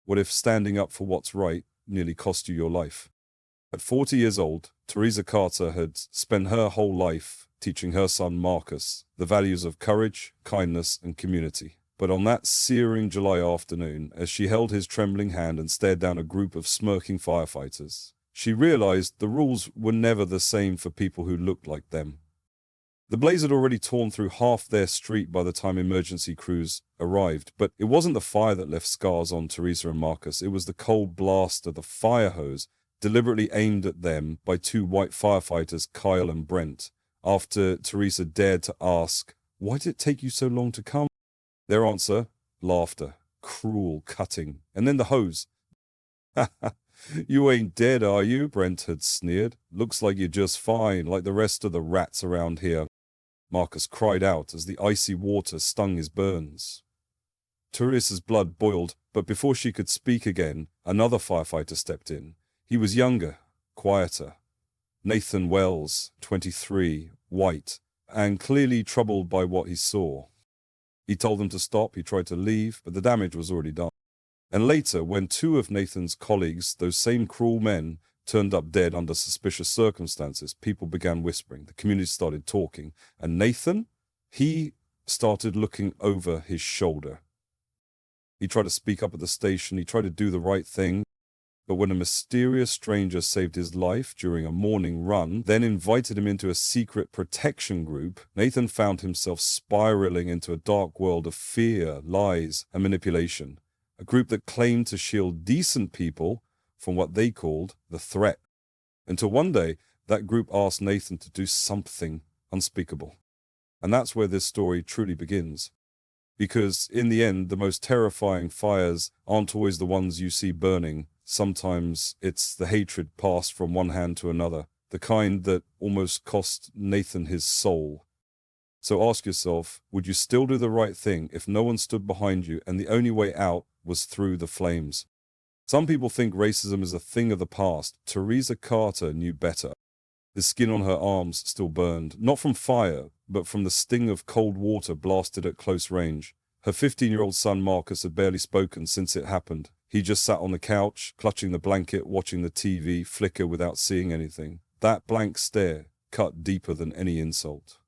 What if standing up for what's right nearly cost you your life? At 40 years old, Teresa Carter had spent her whole life teaching her son Marcus the values of courage, kindness, and community. But on that searing July afternoon, as she held his trembling hand and stared down a group of smirking firefighters, she realized the rules were never the same for people who looked like them. The blaze had already torn through half their street by the time emergency crews arrived, but it wasn't the fire that left scars on Teresa and Marcus. It was the cold blast of the fire hose deliberately aimed at them by two white firefighters, Kyle and Brent, after Teresa dared to ask, "Why did it take you so long to come?" Their answer, laughter, cruel, cutting, and then the hose. "Ha ha, you ain't dead, are you?" Brent had sneered. "Looks like you're just fine, like the rest of the rats around here." Marcus cried out as the icy water stung his burns. Teresa's blood boiled, but before she could speak again, another firefighter stepped in. He was younger, quieter. Nathan Wells, 23, white, and clearly troubled by what he saw. He told them to stop, he tried to leave, but the damage was already done. And later, when two of Nathan's colleagues, those same cruel men, turned up dead under suspicious circumstances, people began whispering. The community started talking. And Nathan, he started looking over his shoulder. He tried to speak up at the station, he tried to do the right thing. But when a mysterious stranger saved his life during a morning run, then invited him into a secret protection group, Nathan found himself spiraling into a dark world of fear, lies, and manipulation. A group that claimed to shield decent people from what they called the threat. Until one day, that group asked Nathan to do something unspeakable. And that's where this story truly begins. Because in the end, the most terrifying fires aren't always the ones you see burning. Sometimes it's the hatred passed from one hand to another, the kind that almost cost Nathan his soul. So ask yourself, would you still do the right thing if no one stood behind you and the only way out was through the flames? Some people think racism is a thing of the past. Teresa Carter knew better. The skin on her arms still burned, not from fire, but from the sting of cold water blasted at close range. Her 15-year-old son Marcus had barely spoken since it happened. He just sat on the couch, clutching the blanket, watching the TV flicker without seeing anything. That blank stare cut deeper than any insult.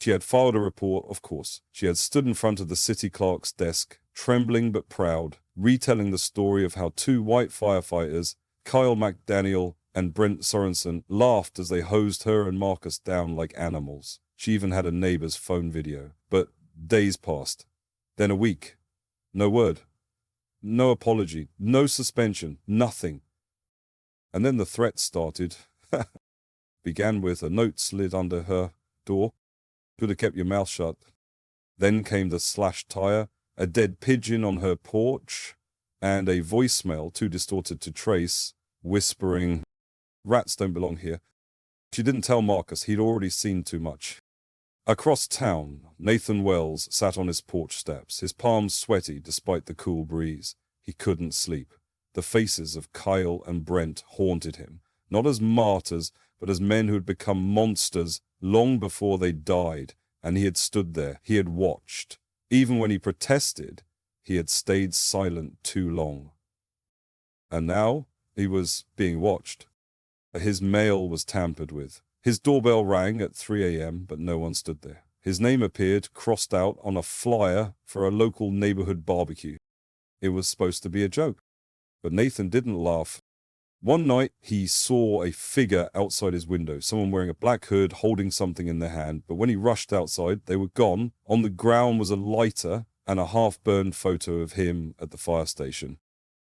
She had filed a report, of course. She had stood in front of the city clerk's desk, trembling but proud, retelling the story of how two white firefighters, Kyle McDaniel and Brent Sorensen, laughed as they hosed her and Marcus down like animals. She even had a neighbor's phone video. But days passed. Then a week. No word. No apology. No suspension. Nothing. And then the threat started. Began with a note slid under her door. Could have kept your mouth shut. Then came the slashed tire, a dead pigeon on her porch, and a voicemail too distorted to trace, whispering, "Rats don't belong here." She didn't tell Marcus, he'd already seen too much. Across town, Nathan Wells sat on his porch steps, his palms sweaty despite the cool breeze. He couldn't sleep. The faces of Kyle and Brent haunted him, not as martyrs, but as men who had become monsters long before they died, and he had stood there, he had watched. Even when he protested, he had stayed silent too long. And now he was being watched. His mail was tampered with. His doorbell rang at 3 a.m., but no one stood there. His name appeared crossed out on a flyer for a local neighborhood barbecue. It was supposed to be a joke. But Nathan didn't laugh. One night, he saw a figure outside his window, someone wearing a black hood holding something in their hand. But when he rushed outside, they were gone. On the ground was a lighter and a half-burned photo of him at the fire station.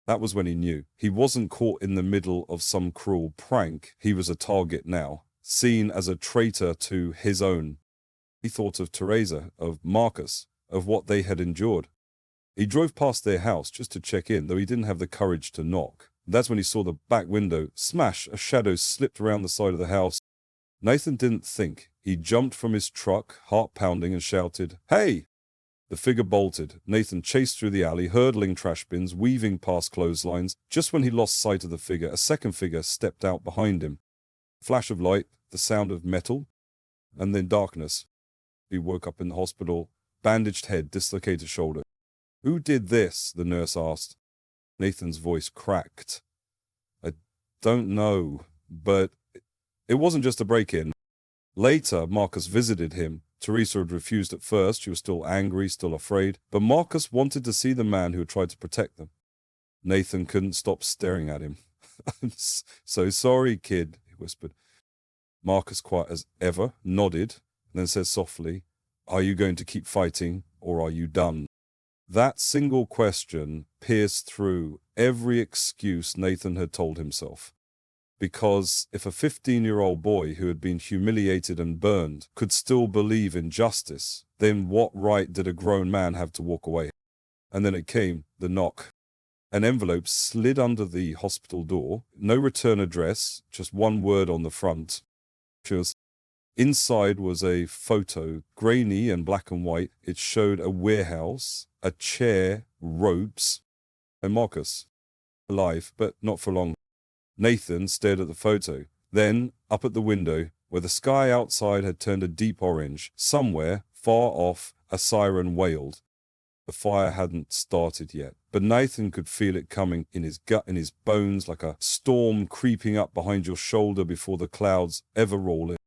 That was when he knew. He wasn't caught in the middle of some cruel prank. He was a target now, seen as a traitor to his own. He thought of Teresa, of Marcus, of what they had endured. He drove past their house just to check in, though he didn't have the courage to knock. That's when he saw the back window smash. A shadow slipped around the side of the house. Nathan didn't think. He jumped from his truck, heart pounding, and shouted, "Hey!" The figure bolted. Nathan chased through the alley, hurdling trash bins, weaving past clotheslines. Just when he lost sight of the figure, a second figure stepped out behind him. Flash of light, the sound of metal, and then darkness. He woke up in the hospital, bandaged head, dislocated shoulder. "Who did this?" the nurse asked. Nathan's voice cracked. I don't know, but it wasn't just a break-in. Later, Marcus visited him. Teresa had refused at first. She was still angry, still afraid. But Marcus wanted to see the man who had tried to protect them. Nathan couldn't stop staring at him. "I'm so sorry, kid," he whispered. Marcus, quiet as ever, nodded, and then said softly, "Are you going to keep fighting, or are you done?" That single question pierced through every excuse Nathan had told himself. Because if a 15-year-old boy who had been humiliated and burned could still believe in justice, then what right did a grown man have to walk away? And then it came, the knock. An envelope slid under the hospital door, no return address, just one word on the front. Inside was a photo, grainy and black and white. It showed a warehouse, a chair, ropes, and Marcus. Alive, but not for long. Nathan stared at the photo, then up at the window, where the sky outside had turned a deep orange. Somewhere, far off, a siren wailed. The fire hadn't started yet, but Nathan could feel it coming in his gut, in his bones, like a storm creeping up behind your shoulder before the clouds ever roll in.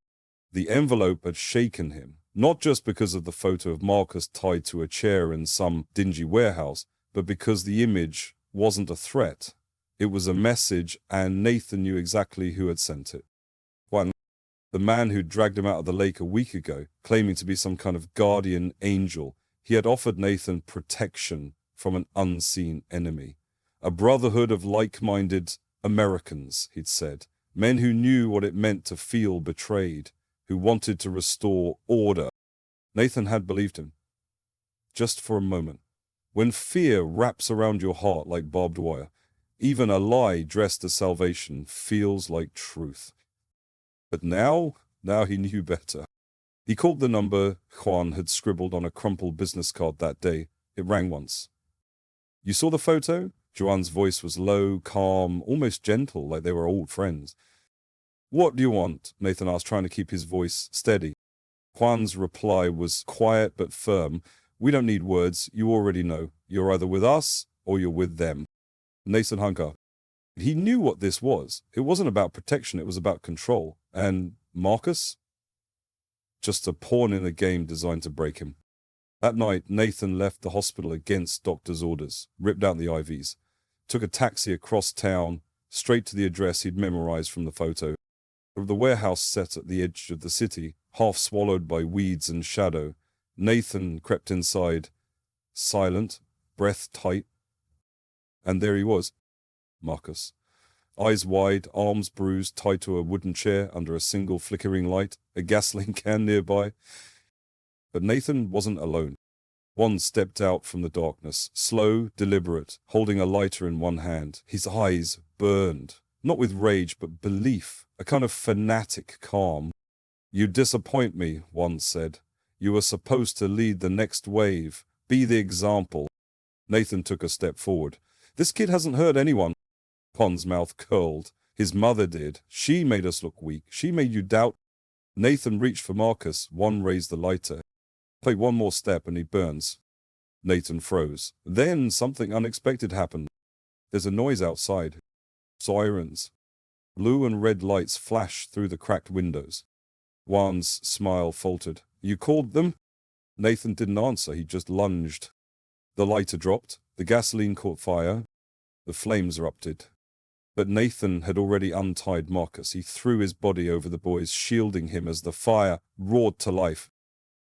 The envelope had shaken him, not just because of the photo of Marcus tied to a chair in some dingy warehouse, but because the image wasn't a threat. It was a message, and Nathan knew exactly who had sent it. One, the man who dragged him out of the lake a week ago, claiming to be some kind of guardian angel. He had offered Nathan protection from an unseen enemy. A brotherhood of like-minded Americans, he'd said. Men who knew what it meant to feel betrayed, who wanted to restore order. Nathan had believed him. Just for a moment. When fear wraps around your heart like barbed wire, even a lie dressed as salvation feels like truth. But now he knew better. He called the number Juan had scribbled on a crumpled business card that day. It rang once. "You saw the photo?" Juan's voice was low, calm, almost gentle, like they were old friends. "What do you want?" Nathan asked, trying to keep his voice steady. Juan's reply was quiet but firm. "We don't need words. You already know. You're either with us or you're with them." Nathan hung up. He knew what this was. It wasn't about protection, it was about control. And Marcus? Just a pawn in a game designed to break him. That night, Nathan left the hospital against doctor's orders, ripped out the IVs, took a taxi across town, straight to the address he'd memorized from the photo. The warehouse set at the edge of the city, half swallowed by weeds and shadow. Nathan crept inside, silent, breath tight. And there he was, Marcus. Eyes wide, arms bruised, tied to a wooden chair under a single flickering light, a gasoline can nearby. But Nathan wasn't alone. One stepped out from the darkness, slow, deliberate, holding a lighter in one hand. His eyes burned, not with rage, but belief, a kind of fanatic calm. "You disappoint me," one said. "You were supposed to lead the next wave, be the example." Nathan took a step forward. "This kid hasn't hurt anyone." Pon's mouth curled. "His mother did. She made us look weak. She made you doubt." Nathan reached for Marcus. One raised the lighter. "Take one more step and he burns." Nathan froze. Then something unexpected happened. There's a noise outside. Sirens. Blue and red lights flashed through the cracked windows. Juan's smile faltered. "You called them?" Nathan didn't answer. He just lunged. The lighter dropped. The gasoline caught fire. The flames erupted. But Nathan had already untied Marcus. He threw his body over the boys, shielding him as the fire roared to life.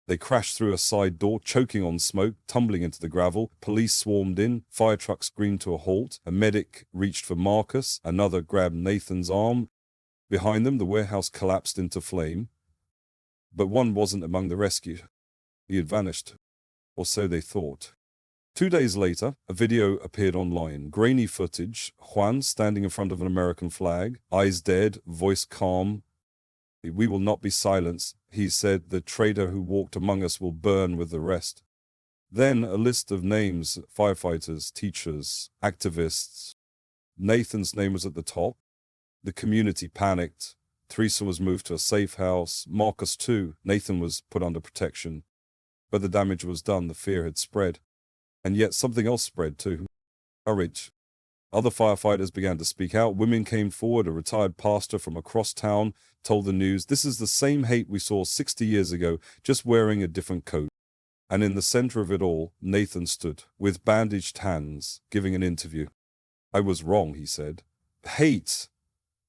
They crashed through a side door, choking on smoke, tumbling into the gravel. Police swarmed in. Fire trucks screamed to a halt. A medic reached for Marcus. Another grabbed Nathan's arm. Behind them, the warehouse collapsed into flame. But one wasn't among the rescued. He had vanished. Or so they thought. 2 days later, a video appeared online. Grainy footage, Juan standing in front of an American flag, eyes dead, voice calm. "We will not be silenced," he said. "The traitor who walked among us will burn with the rest." Then a list of names: firefighters, teachers, activists. Nathan's name was at the top. The community panicked. Teresa was moved to a safe house. Marcus too. Nathan was put under protection. But the damage was done. The fear had spread. And yet something else spread too. Courage. Other firefighters began to speak out. Women came forward. A retired pastor from across town told the news, "This is the same hate we saw 60 years ago, just wearing a different coat." And in the center of it all, Nathan stood, with bandaged hands, giving an interview. "I was wrong," he said. "Hate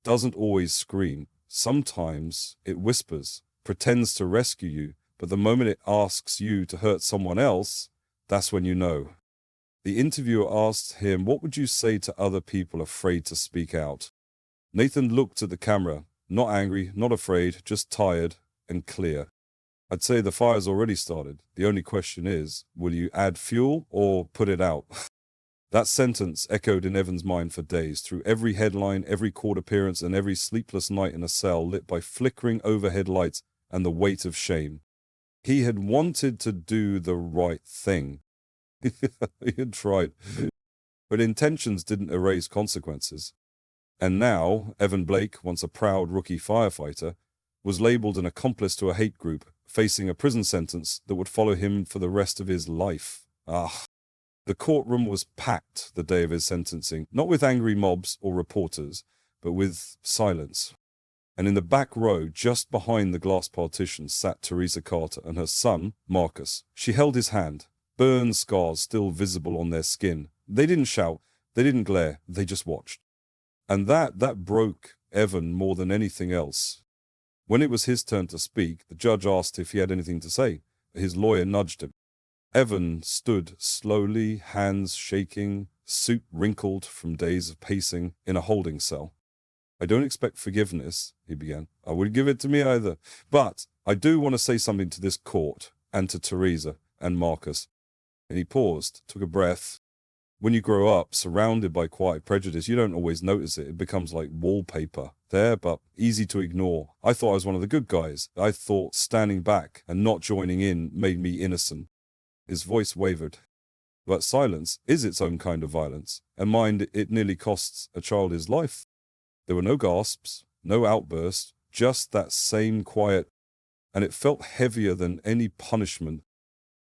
doesn't always scream. Sometimes it whispers, pretends to rescue you, but the moment it asks you to hurt someone else, that's when you know." The interviewer asked him, "What would you say to other people afraid to speak out?" Nathan looked at the camera, not angry, not afraid, just tired and clear. "I'd say the fire's already started. The only question is, will you add fuel or put it out?" That sentence echoed in Evan's mind for days, through every headline, every court appearance, and every sleepless night in a cell lit by flickering overhead lights and the weight of shame. He had wanted to do the right thing. He had tried. But intentions didn't erase consequences. And now, Evan Blake, once a proud rookie firefighter, was labeled an accomplice to a hate group, facing a prison sentence that would follow him for the rest of his life. The courtroom was packed the day of his sentencing, not with angry mobs or reporters, but with silence. And in the back row, just behind the glass partition, sat Teresa Carter and her son, Marcus. She held his hand, burn scars still visible on their skin. They didn't shout, they didn't glare, they just watched. And that broke Evan more than anything else. When it was his turn to speak, the judge asked if he had anything to say. His lawyer nudged him. Evan stood slowly, hands shaking, suit wrinkled from days of pacing in a holding cell. "I don't expect forgiveness," he began. "I wouldn't give it to me either. But I do want to say something to this court, and to Teresa and Marcus." And he paused, took a breath. When you grow up surrounded by quiet prejudice, you don't always notice it. It becomes like wallpaper. There, but easy to ignore. I thought I was one of the good guys. I thought standing back and not joining in made me innocent. His voice wavered. But silence is its own kind of violence, and mind, it nearly costs a child his life. There were no gasps, no outbursts, just that same quiet, and it felt heavier than any punishment.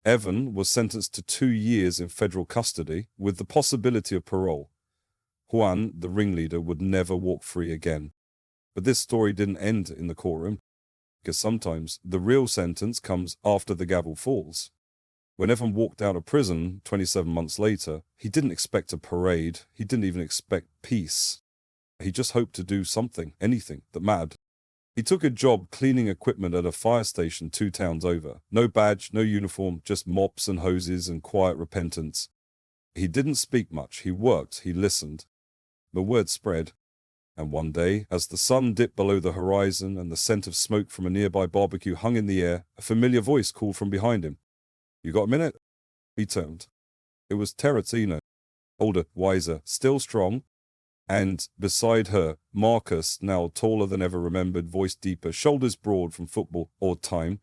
Evan was sentenced to 2 years in federal custody with the possibility of parole. Juan, the ringleader, would never walk free again. But this story didn't end in the courtroom, because sometimes the real sentence comes after the gavel falls. When Evan walked out of prison 27 months later, he didn't expect a parade. He didn't even expect peace. He just hoped to do something, anything, that mattered. He took a job cleaning equipment at a fire station 2 towns over. No badge, no uniform, just mops and hoses and quiet repentance. He didn't speak much. He worked. He listened. The word spread. And one day, as the sun dipped below the horizon and the scent of smoke from a nearby barbecue hung in the air, a familiar voice called from behind him. "You got a minute?" He turned. It was Teresina, older, wiser, still strong. And beside her, Marcus, now taller than ever remembered, voice deeper, shoulders broad from football or time.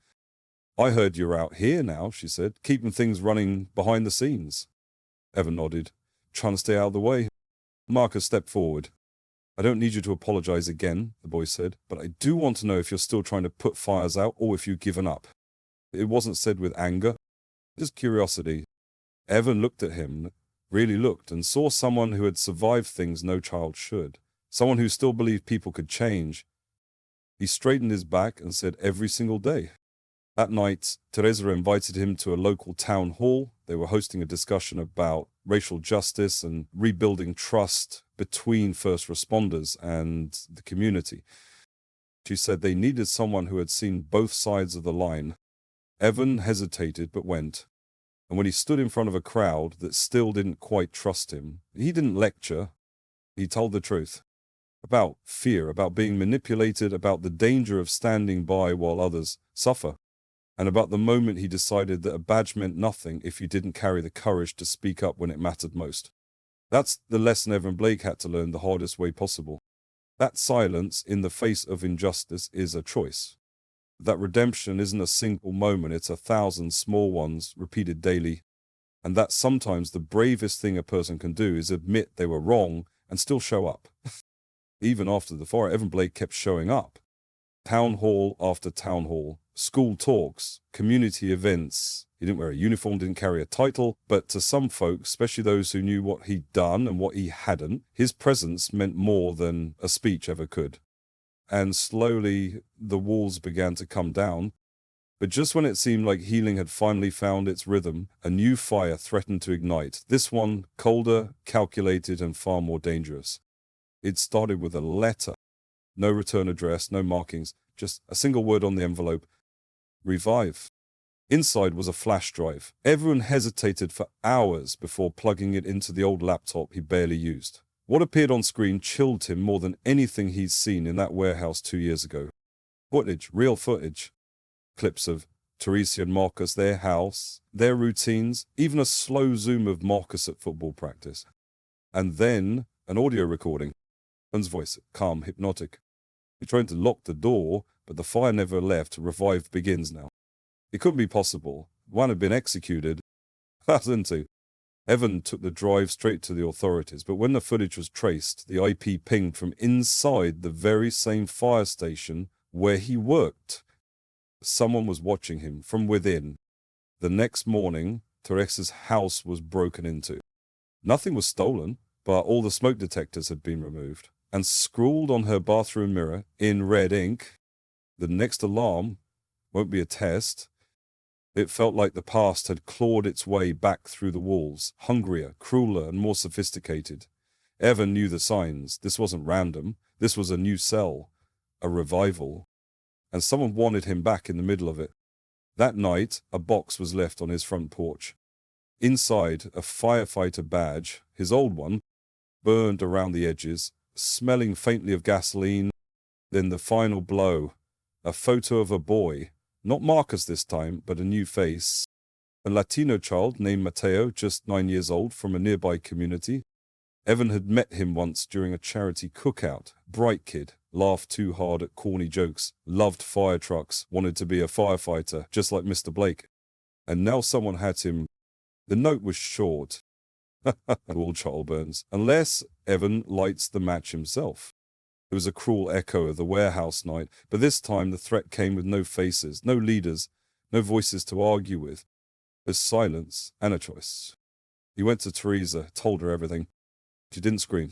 "I heard you're out here now," she said, "keeping things running behind the scenes." Evan nodded, "Trying to stay out of the way." Marcus stepped forward. "I don't need you to apologize again," the boy said, "but I do want to know if you're still trying to put fires out or if you've given up." It wasn't said with anger, just curiosity. Evan looked at him, really looked, and saw someone who had survived things no child should, someone who still believed people could change. He straightened his back and said, "Every single day." That night, Teresa invited him to a local town hall. They were hosting a discussion about racial justice and rebuilding trust between first responders and the community. She said they needed someone who had seen both sides of the line. Evan hesitated but went. And when he stood in front of a crowd that still didn't quite trust him, he didn't lecture. He told the truth. About fear, about being manipulated, about the danger of standing by while others suffer, and about the moment he decided that a badge meant nothing if you didn't carry the courage to speak up when it mattered most. That's the lesson Evan Blake had to learn the hardest way possible. That silence in the face of injustice is a choice. That redemption isn't a single moment, it's 1,000 small ones repeated daily. And that sometimes the bravest thing a person can do is admit they were wrong and still show up. Even after the fire, Evan Blake kept showing up. Town hall after town hall, school talks, community events. He didn't wear a uniform, didn't carry a title, but to some folks, especially those who knew what he'd done and what he hadn't, his presence meant more than a speech ever could. And slowly the walls began to come down. But just when it seemed like healing had finally found its rhythm, a new fire threatened to ignite, this one colder, calculated, and far more dangerous. It started with a letter. No return address, no markings, just a single word on the envelope: revive. Inside was a flash drive. Everyone hesitated for hours before plugging it into the old laptop he barely used. What appeared on screen chilled him more than anything he'd seen in that warehouse 2 years ago. Footage, real footage. Clips of Teresa and Marcus, their house, their routines, even a slow zoom of Marcus at football practice. And then an audio recording. Evan's voice, calm, hypnotic. He tried to lock the door, but the fire never left. Revive begins now. It couldn't be possible. One had been executed. Hasn't he? Evan took the drive straight to the authorities, but when the footage was traced, the IP pinged from inside the very same fire station where he worked. Someone was watching him from within. The next morning, Teresa's house was broken into. Nothing was stolen, but all the smoke detectors had been removed. And scrawled on her bathroom mirror in red ink, "The next alarm won't be a test." It felt like the past had clawed its way back through the walls, hungrier, crueler, and more sophisticated. Evan knew the signs. This wasn't random. This was a new cell, a revival. And someone wanted him back in the middle of it. That night, a box was left on his front porch. Inside, a firefighter badge, his old one, burned around the edges, smelling faintly of gasoline. Then the final blow, a photo of a boy. Not Marcus this time, but a new face. A Latino child named Mateo, just 9 years old, from a nearby community. Evan had met him once during a charity cookout. Bright kid, laughed too hard at corny jokes, loved fire trucks, wanted to be a firefighter, just like Mr. Blake. And now someone had him. The note was short. All child burns. Unless Evan lights the match himself. It was a cruel echo of the warehouse night, but this time the threat came with no faces, no leaders, no voices to argue with. There's silence and a choice. He went to Teresa, told her everything. She didn't scream,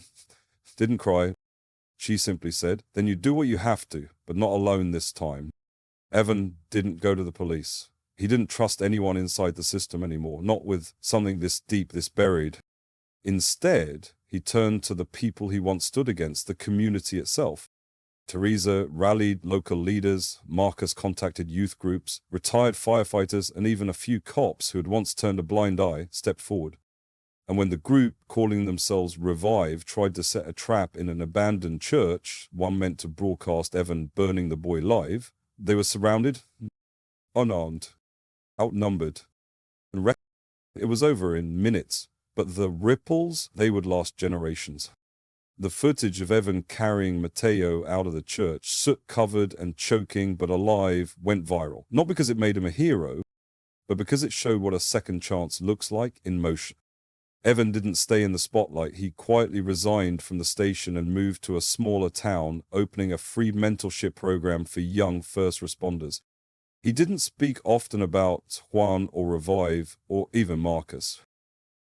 didn't cry. She simply said, "Then you do what you have to, but not alone this time." Evan didn't go to the police. He didn't trust anyone inside the system anymore, not with something this deep, this buried. Instead, he turned to the people he once stood against, the community itself. Teresa rallied local leaders, Marcus contacted youth groups, retired firefighters, and even a few cops who had once turned a blind eye stepped forward. And when the group, calling themselves Revive, tried to set a trap in an abandoned church, one meant to broadcast Evan burning the boy live, they were surrounded, unarmed, outnumbered, and it was over in minutes. But the ripples, they would last generations. The footage of Evan carrying Mateo out of the church, soot-covered and choking but alive, went viral. Not because it made him a hero, but because it showed what a second chance looks like in motion. Evan didn't stay in the spotlight. He quietly resigned from the station and moved to a smaller town, opening a free mentorship program for young first responders. He didn't speak often about Juan or Revive or even Marcus.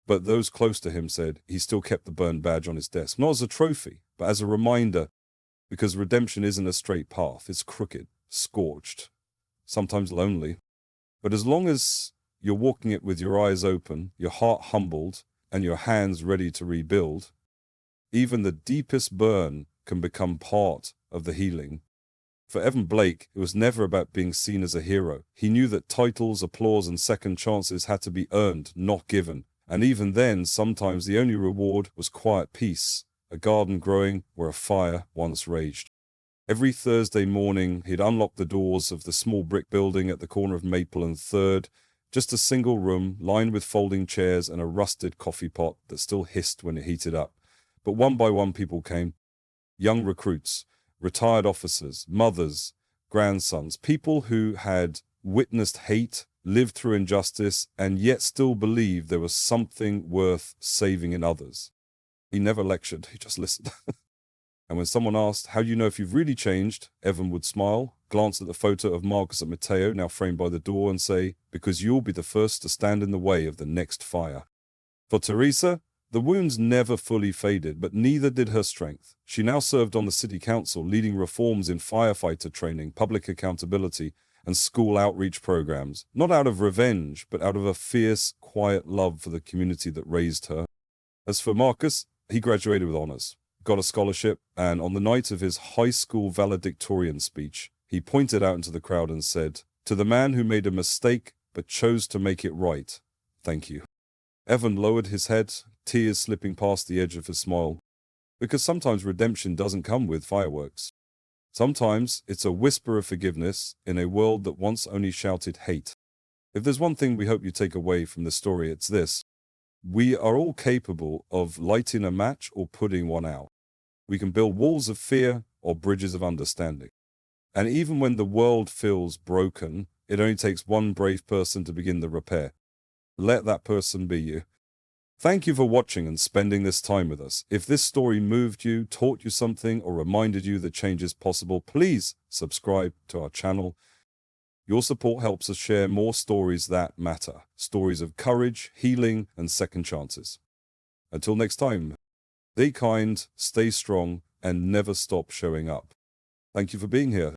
But those close to him said he still kept the burned badge on his desk, not as a trophy, but as a reminder, because redemption isn't a straight path. It's crooked, scorched, sometimes lonely. But as long as you're walking it with your eyes open, your heart humbled, and your hands ready to rebuild, even the deepest burn can become part of the healing. For Evan Blake, it was never about being seen as a hero. He knew that titles, applause, and second chances had to be earned, not given. And even then, sometimes the only reward was quiet peace, a garden growing where a fire once raged. Every Thursday morning, he'd unlock the doors of the small brick building at the corner of Maple and 3rd, just a single room lined with folding chairs and a rusted coffee pot that still hissed when it heated up. But one by one people came. Young recruits, retired officers, mothers, grandsons, people who had witnessed hate, lived through injustice, and yet still believed there was something worth saving in others. He never lectured, he just listened. And when someone asked, "How do you know if you've really changed?" Evan would smile, glance at the photo of Marcus and Matteo now framed by the door, and say, "Because you'll be the first to stand in the way of the next fire." For Teresa, the wounds never fully faded, but neither did her strength. She now served on the city council, leading reforms in firefighter training, public accountability, and school outreach programs, not out of revenge, but out of a fierce, quiet love for the community that raised her. As for Marcus, he graduated with honors, got a scholarship, and on the night of his high school valedictorian speech, he pointed out into the crowd and said, "To the man who made a mistake but chose to make it right, thank you." Evan lowered his head, tears slipping past the edge of his smile. Because sometimes redemption doesn't come with fireworks. Sometimes it's a whisper of forgiveness in a world that once only shouted hate. If there's one thing we hope you take away from this story, it's this. We are all capable of lighting a match or putting one out. We can build walls of fear or bridges of understanding. And even when the world feels broken, it only takes one brave person to begin the repair. Let that person be you. Thank you for watching and spending this time with us. If this story moved you, taught you something, or reminded you that change is possible, please subscribe to our channel. Your support helps us share more stories that matter. Stories of courage, healing, and second chances. Until next time, be kind, stay strong, and never stop showing up. Thank you for being here.